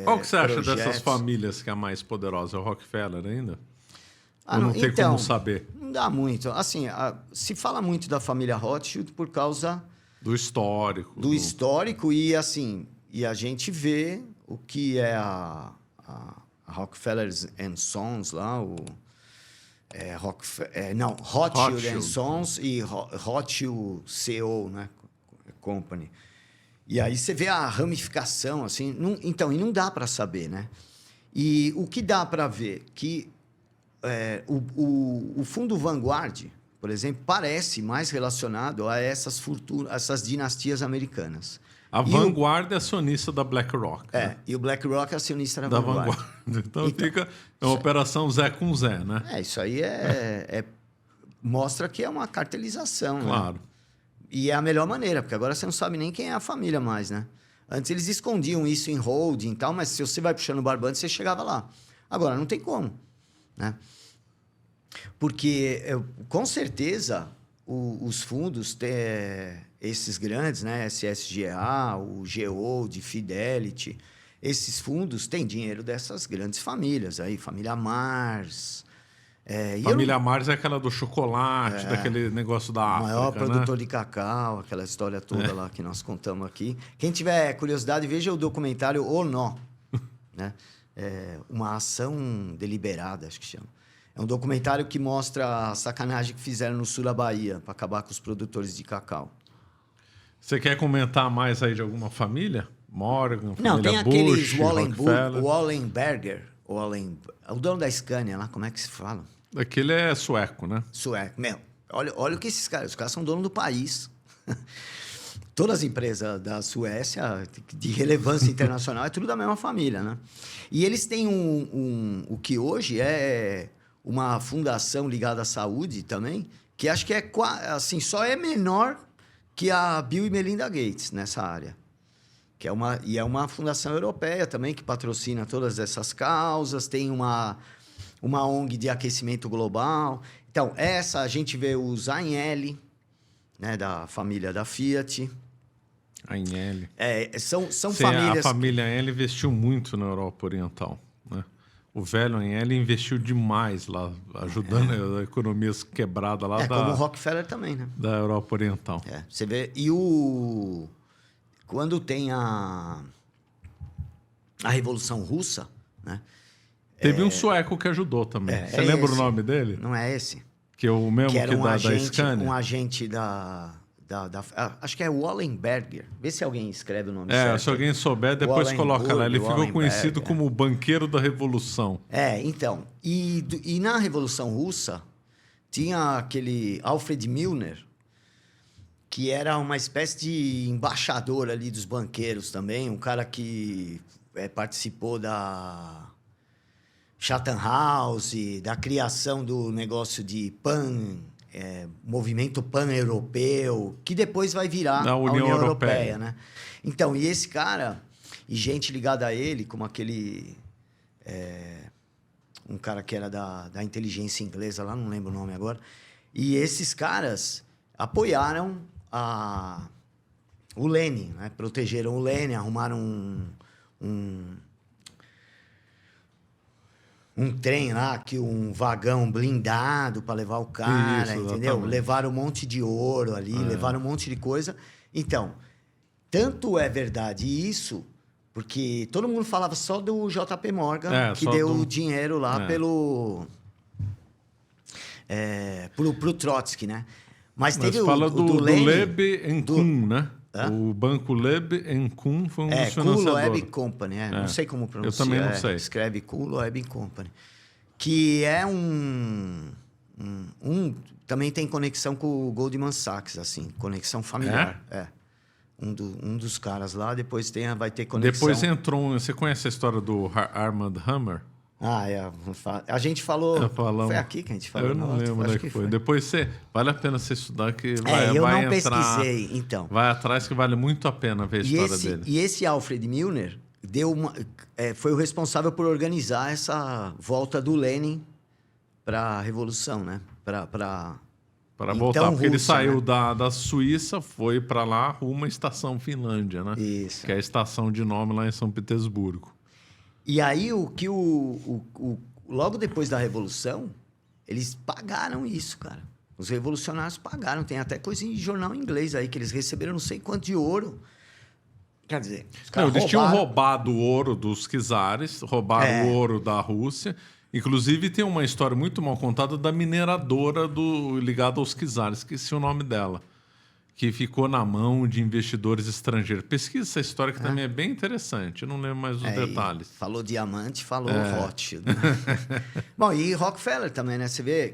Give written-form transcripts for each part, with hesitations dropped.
Qual que você acha dessas projetos. famílias que é a mais poderosa? É o Rockefeller ainda? Ah, Ou não tem então, como saber? não dá muito. Assim, se fala muito da família Rothschild por causa Do histórico. do histórico e assim, e a gente vê o que é a Rockefeller and Sons lá, Rothschild and Sons e Rothschild CO, né, Company. E aí você vê a ramificação, assim, então, e não dá para saber, né? E o que dá para ver que o fundo Vanguard, por exemplo, parece mais relacionado a essas dinastias americanas. A Vanguard é acionista da BlackRock. Né? E o BlackRock é acionista da Vanguard. Então fica uma operação Zé com Zé, né? Isso aí mostra que é uma cartelização. Claro. Né? E é a melhor maneira, porque agora você não sabe nem quem é a família mais, né? Antes eles escondiam isso em holding e tal, mas se você vai puxando o barbante, você chegava lá. Agora, não tem como, né? Porque, com certeza, os fundos, esses grandes, né? SSGA, o Geode, Fidelity, esses fundos têm dinheiro dessas grandes famílias aí, família Mars. Família Mars é aquela do chocolate, daquele negócio da África, maior produtor né? de cacau, aquela história toda lá que nós contamos aqui. Quem tiver curiosidade, veja o documentário O Nó, né? Uma ação deliberada, acho que chama. É um documentário que mostra a sacanagem que fizeram no sul da Bahia para acabar com os produtores de cacau. Você quer comentar mais aí de alguma família? Morgan, família Não, tem Bush, aqueles Wallenberger, o dono da Scania lá, como é que se fala? Aquele é sueco, né? Sueco. Meu, olha o que os caras são dono do país. Todas as empresas da Suécia, de relevância internacional, é tudo da mesma família, né? E eles têm o que hoje é uma fundação ligada à saúde também, que acho que assim, só é menor que a Bill e Melinda Gates nessa área. E é uma fundação europeia também, que patrocina todas essas causas, tem uma ONG de aquecimento global. Então, a gente vê os Agnelli, né, da família da Fiat. Agnelli. São famílias... A família Agnelli investiu muito na Europa Oriental, né? O velho Agnelli investiu demais lá, ajudando a economias quebradas lá como o Rockefeller também, né? Da Europa Oriental. Você vê... E quando tem a Revolução Russa, né? Teve um sueco que ajudou também. Você lembra o nome dele? Não é esse? Que é o mesmo que era da Scania? Um agente acho que é Wallenberger. Vê se alguém escreve o nome certo. Se alguém souber, depois coloca lá. Ele ficou conhecido como o banqueiro da Revolução. Então. E na Revolução Russa, tinha aquele Alfred Milner, que era uma espécie de embaixador ali dos banqueiros também, um cara que participou da Chatham House, da criação do negócio de movimento pan-europeu, que depois vai virar a União Europeia, né? Então, e esse cara, e gente ligada a ele, como aquele... um cara que era da inteligência inglesa lá, não lembro o nome agora, e esses caras apoiaram o Lenin, né? Protegeram o Lenin, arrumaram um trem lá, um vagão blindado para levar o cara, isso, entendeu? exatamente. Levaram um monte de ouro ali, levaram um monte de coisa. Então, tanto é verdade isso, porque todo mundo falava só do JP Morgan, que deu o dinheiro lá pro Trotsky, né? Mas teve fala do Lenin, Loeb Kuhn, né? O banco Loeb Kuhn foi um dos financiadores. Loeb Company, não sei como pronunciar. Eu também não sei. Escreve Loeb Company. Que é também tem conexão com o Goldman Sachs, assim, conexão familiar. Um dos caras lá, depois vai ter conexão. Depois entrou... Você conhece a história do Armand Hammer? A gente falou... Foi aqui que a gente falou. Eu não lembro onde é que foi. Depois vale a pena você estudar, que eu vai não entrar, pesquisei, então. Vai atrás, que vale muito a pena ver a história dele. E esse Alfred Milner foi o responsável por organizar essa volta do Lenin para a Revolução, né? Para voltar, porque ele saiu, né, da Suíça, foi para lá, rumo à estação Finlândia, né? Isso. Que é a estação de nome lá em São Petersburgo. E aí, logo depois da Revolução, eles pagaram isso, cara. Os revolucionários pagaram. Tem até coisa em jornal inglês aí, que eles receberam não sei quanto de ouro. Quer dizer, os caras Eles tinham roubado o ouro dos czares, roubaram o ouro da Rússia. Inclusive, tem uma história muito mal contada da mineradora ligada aos czares, esqueci o nome dela, que ficou na mão de investidores estrangeiros. Pesquisa essa história, que também é bem interessante. Eu não lembro mais os detalhes. Falou diamante, falou Rothschild. Né? Bom, e Rockefeller também, né? Você vê,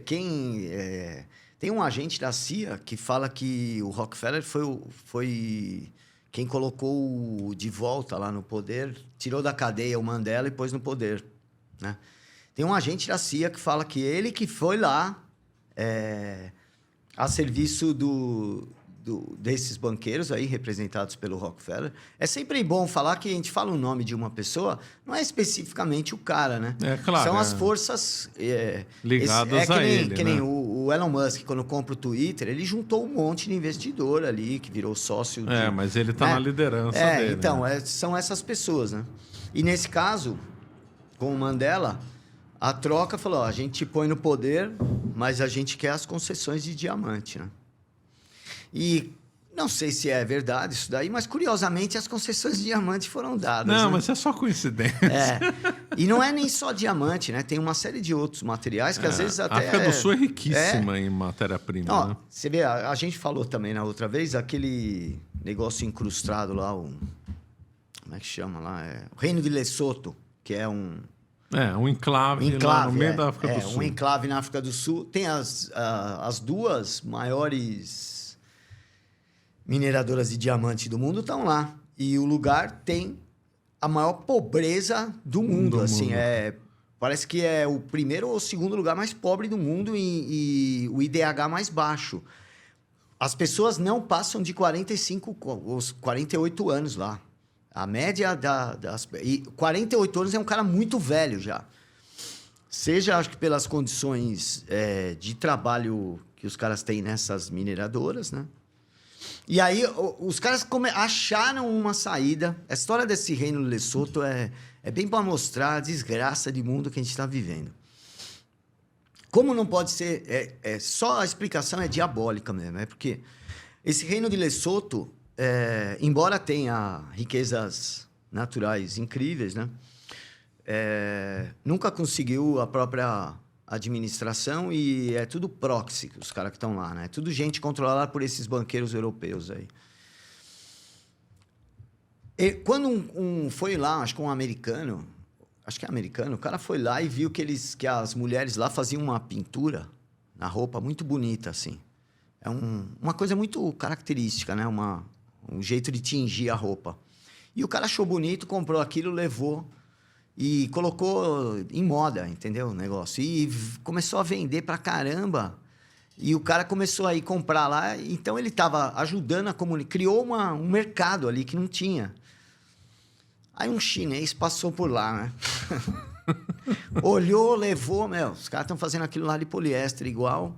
tem um agente da CIA que fala que o Rockefeller foi quem colocou de volta lá no poder, tirou da cadeia o Mandela e pôs no poder, né? Tem um agente da CIA que fala que ele que foi lá a serviço desses banqueiros aí, representados pelo Rockefeller. É sempre bom falar que a gente fala o nome de uma pessoa, não é especificamente o cara, né? Claro. São as forças... ligadas a ele, que nem o Elon Musk, quando compra o Twitter, ele juntou um monte de investidor ali, que virou sócio... mas ele está na liderança dele. Então, são essas pessoas, né? E nesse caso, com o Mandela, a troca falou, a gente te põe no poder, mas a gente quer as concessões de diamante, né? E não sei se é verdade isso daí, mas curiosamente as concessões de diamante foram dadas. Não, né? mas é só coincidência. E não é nem só diamante, né? Tem uma série de outros materiais que às vezes até... A África do Sul é riquíssima em matéria-prima. Né? Você vê, a gente falou também na outra vez, aquele negócio incrustado lá, como é que chama lá? O Reino de Lesoto, que é um enclave lá no meio da África do Sul. Um enclave na África do Sul. Tem as duas maiores mineradoras de diamante do mundo estão lá. E o lugar tem a maior pobreza do mundo. Parece que é o primeiro ou o segundo lugar mais pobre do mundo e o IDH mais baixo. As pessoas não passam de 45 ou 48 anos lá. A média e 48 anos é um cara muito velho já. Seja, acho que pelas condições de trabalho que os caras têm nessas mineradoras, né? E aí, os caras acharam uma saída. A história desse reino de Lesoto é bem para mostrar a desgraça de mundo que a gente está vivendo. Como não pode ser... só a explicação é diabólica mesmo. É porque esse reino de Lesoto, embora tenha riquezas naturais incríveis, né? Nunca conseguiu a própria administração e é tudo proxy, os caras que estão lá, né? Tudo gente controlada por esses banqueiros europeus aí. E quando foi lá, acho que um americano, o cara foi lá e viu que as mulheres lá faziam uma pintura na roupa muito bonita, assim. É uma coisa muito característica, né? Um jeito de tingir a roupa. E o cara achou bonito, comprou aquilo, levou e colocou em moda, entendeu? O negócio. E começou a vender pra caramba. E o cara começou a ir comprar lá. Então, ele estava ajudando a comunidade. Criou um mercado ali que não tinha. Aí, um chinês passou por lá, né? Olhou, levou. Os caras estão fazendo aquilo lá de poliéster igual.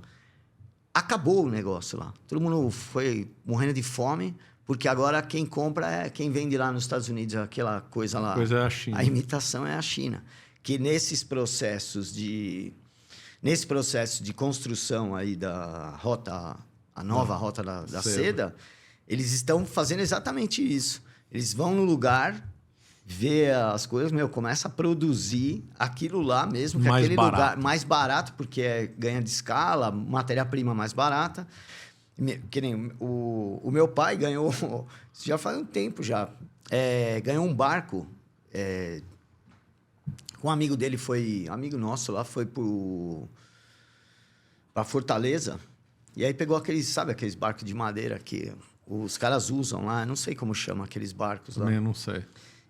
Acabou o negócio lá. Todo mundo foi morrendo de fome. Porque agora quem compra é quem vende lá nos Estados Unidos, aquela coisa lá. Coisa é a China. A imitação é a China. Que nesse processo de construção aí da rota, a nova rota da seda, eles estão fazendo exatamente isso. Eles vão no lugar, vê as coisas, começa a produzir aquilo lá mesmo, que é aquele lugar mais barato, porque ganha de escala, matéria-prima mais barata. Que nem o meu pai ganhou, já faz um tempo já, ganhou um barco, um amigo dele amigo nosso lá, foi para Fortaleza, e aí pegou aqueles barcos de madeira que os caras usam lá, não sei como chama aqueles barcos lá. Também não sei.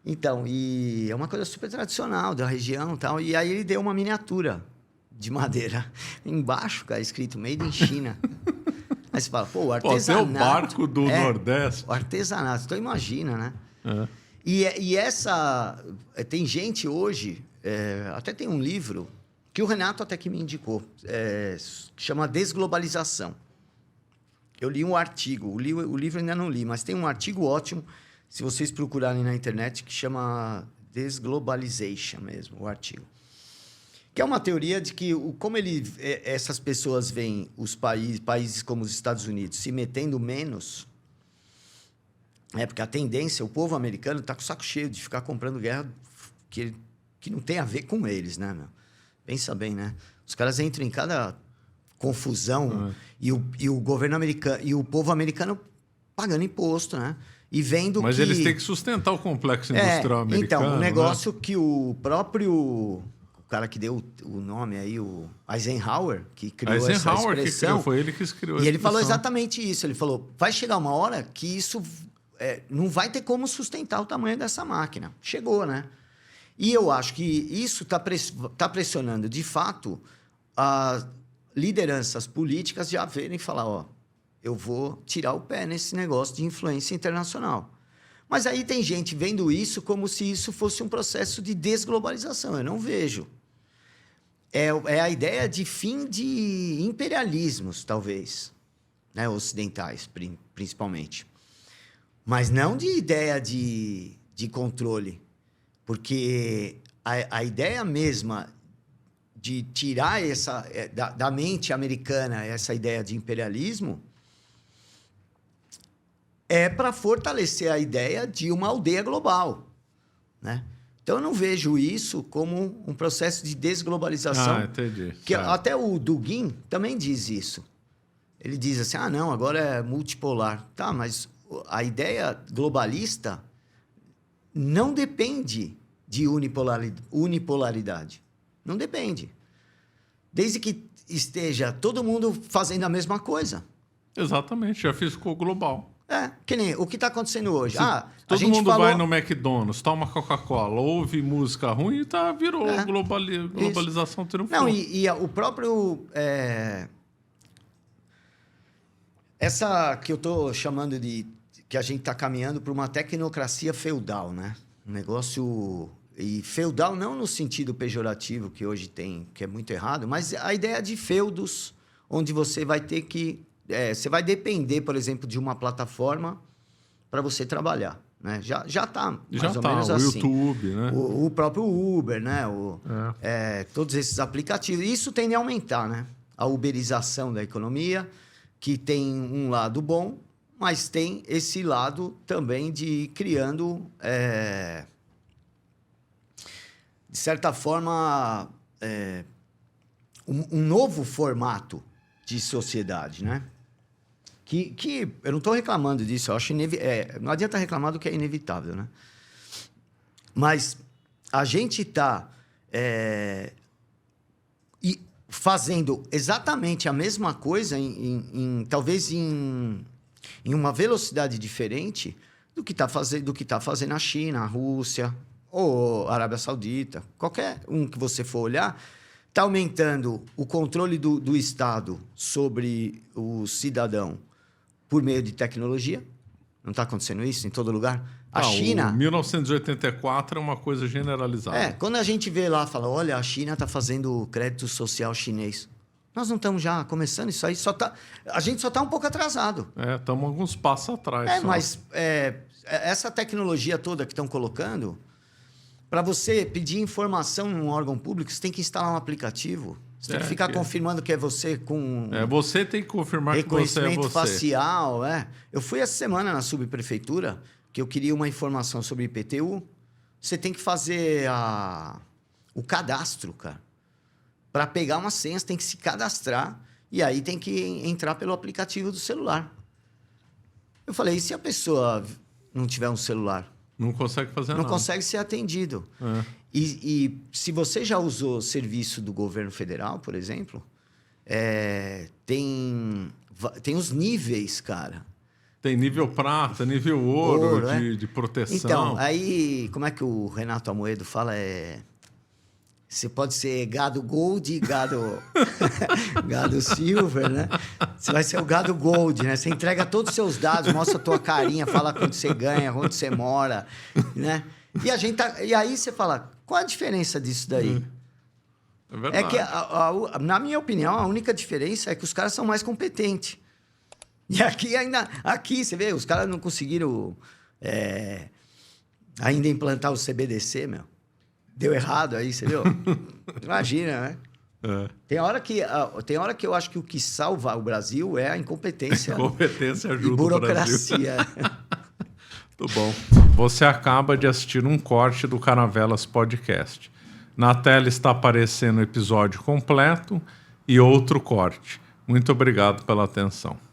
Então, e é uma coisa super tradicional da região e tal, e aí ele deu uma miniatura de madeira. Embaixo, cara, escrito Made in China. Aí você fala, o artesanato... Pô, tem o barco do Nordeste. O artesanato, então imagina, né? É. E essa... Tem gente hoje... até tem um livro que o Renato até que me indicou. Que chama Desglobalização. Eu li um artigo. O livro ainda não li, mas tem um artigo ótimo, se vocês procurarem na internet, que chama Desglobalization mesmo, o artigo. Que é uma teoria de que, como essas pessoas veem os países como os Estados Unidos se metendo menos, porque a tendência, o povo americano está com o saco cheio de ficar comprando guerra que não tem a ver com eles, né, meu? Pensa bem, né? Os caras entram em cada confusão e o governo americano e o povo americano pagando imposto, né? E vendo Mas eles têm que sustentar o complexo industrial americano. Então, o negócio que o próprio... O cara que deu o nome aí, o Eisenhower, que criou essa expressão... Foi ele que criou e ele falou exatamente isso. Ele falou, vai chegar uma hora que isso não vai ter como sustentar o tamanho dessa máquina. Chegou, né? E eu acho que isso tá pressionando, de fato, as lideranças políticas já verem e falar, ó, eu vou tirar o pé nesse negócio de influência internacional. Mas aí tem gente vendo isso como se isso fosse um processo de desglobalização. Eu não vejo. É a ideia de fim de imperialismos, talvez, né? Ocidentais, principalmente. Mas não de ideia de controle. Porque a ideia mesma de tirar da mente americana essa ideia de imperialismo é para fortalecer a ideia de uma aldeia global, né? Então, eu não vejo isso como um processo de desglobalização. Ah, entendi. Que até o Dugin também diz isso. Ele diz assim, não, agora é multipolar. Tá, mas a ideia globalista não depende de unipolaridade. Não depende. Desde que esteja todo mundo fazendo a mesma coisa. Exatamente, já ficou global. Que nem o que está acontecendo hoje. Todo mundo vai no McDonald's, toma Coca-Cola, ouve música ruim e virou globalização triunfal. Não, e o próprio... Essa que eu estou chamando de... Que a gente está caminhando para uma tecnocracia feudal, né? Um negócio... E feudal não no sentido pejorativo que hoje tem, que é muito errado, mas a ideia de feudos, onde você vai ter que... você vai depender, por exemplo, de uma plataforma para você trabalhar, né? Já está mais ou menos assim. O YouTube, né? O próprio Uber, né? Todos esses aplicativos. Isso tende a aumentar, né? A uberização da economia, que tem um lado bom, mas tem esse lado também de criando, de certa forma, um novo formato de sociedade, né? Que eu não estou reclamando disso, eu acho não adianta reclamar do que é inevitável, né? Mas a gente está fazendo exatamente a mesma coisa, talvez em uma velocidade diferente do que está fazendo a China, a Rússia ou a Arábia Saudita. Qualquer um que você for olhar, está aumentando o controle do Estado sobre o cidadão por meio de tecnologia. Não está acontecendo isso em todo lugar? A China... 1984 é uma coisa generalizada. Quando a gente vê lá, fala, olha, a China está fazendo crédito social chinês. Nós não estamos já começando isso aí, a gente só está um pouco atrasado. Estamos alguns passos atrás. Mas essa tecnologia toda que estão colocando, para você pedir informação num órgão público, você tem que instalar um aplicativo. Você tem que ficar confirmando que é você com... você tem que confirmar que você é você. Reconhecimento facial, Eu fui essa semana na subprefeitura, que eu queria uma informação sobre IPTU. Você tem que fazer o cadastro, cara. Para pegar uma senha, você tem que se cadastrar e aí tem que entrar pelo aplicativo do celular. Eu falei, e se a pessoa não tiver um celular? Não consegue fazer nada. Não consegue ser atendido. E se você já usou serviço do governo federal, por exemplo, tem os níveis, cara. Tem nível prata, nível ouro de proteção. Então, aí, como é que o Renato Amoedo fala? Você pode ser gado gold e gado silver, né? Você vai ser o gado gold, né? Você entrega todos os seus dados, mostra a tua carinha, fala quanto você ganha, onde você mora, né? E aí você fala, qual a diferença disso daí? É verdade. Que, na minha opinião, a única diferença é que os caras são mais competentes. E aqui, você vê, os caras não conseguiram Ainda implantar o CBDC, meu. Deu errado aí, você viu? Imagina, né? Tem hora que eu acho que o que salva o Brasil é a incompetência. Incompetência ajuda e burocracia. o Brasil. Muito bom. Você acaba de assistir um corte do Caravelas Podcast. Na tela está aparecendo o episódio completo e outro corte. Muito obrigado pela atenção.